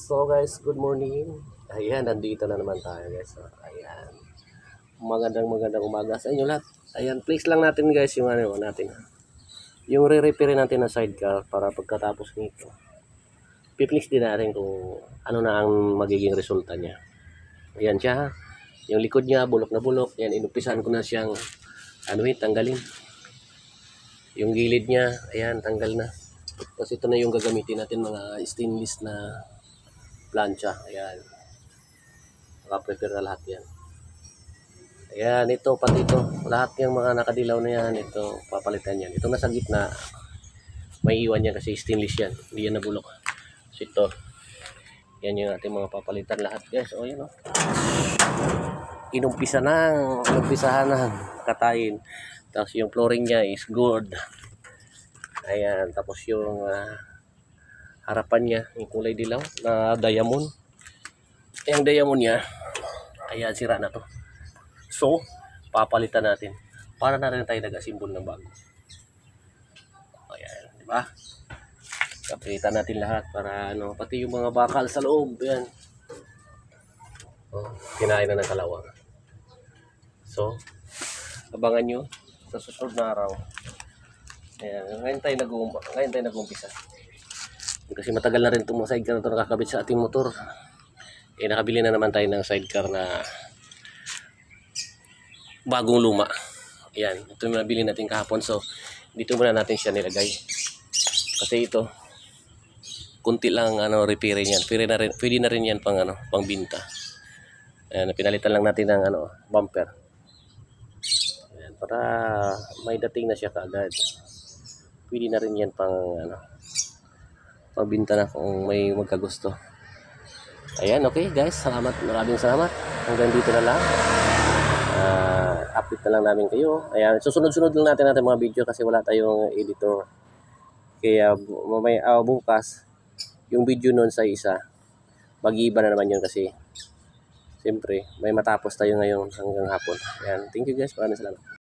So guys, good morning. Ayan, nandito na naman tayo guys. So, ayan. Magandang umaga sa inyo lahat. Ayan, please lang natin guys yung ano natin. Yung re-repair natin na sidecar para pagkatapos nito. Piplex din natin kung ano na ang magiging resulta niya. Ayan siya. Yung likod niya, bulok na bulok. Ayan, inumpisahan ko na siyang tanggalin. Yung gilid niya, ayan, tanggal na. Tapos ito na yung gagamitin natin mga stainless na plancha. Ayan. Naka-prepare na lahat yan. Ayan, ito, pati ito. Lahat yung mga nakadilaw na yan, ito, papalitan yan. Ito na sa gitna, may iwan yan kasi stainless yan. Hindi yan nabulok. So ito, yan yung ating mga papalitan lahat guys. O yan o. Inumpisahan na katayin. Tapos yung flooring niya is good. Ayan, tapos yung harapan niya, yung kulay dilaw na diamond. Yung diamond niya, ayan, sira na to. So, papalitan natin para na rin tayo nag-asimbol ng bago. Ayan, di ba? Papalitan natin lahat para ano, pati yung mga bakal sa loob, yan. Oh, kinain na ng kalawang. So, abangan nyo sa susunod na araw. Ayan, ngayon tayo nag-uumpisa. Kasi matagal na rin itong mga sidecar na ito nakakabit sa ating motor. Eh, nakabili na naman tayo ng sidecar na bagong luma. Ayan, ito yung nabili natin kahapon. So, dito muna natin siya nilagay. Kasi ito, kunti lang repairin yan. Pwede na rin yan pang binta. Ayan, pinalitan lang natin ng bumper. Ayan, para may dating na siya kaagad. Pwede na rin yan pang pagbinta na kung may magkagusto. Ayan, okay guys, salamat, maraming salamat. Hanggang dito na lang. Update na lang namin kayo. Ayan, susunod-sunod lang natin mga video kasi wala tayong editor. Kaya bukas yung video nun sa isa, mag-iiba na naman yun kasi siyempre may matapos tayo ngayon hanggang hapon. Ayan, thank you guys, maraming salamat.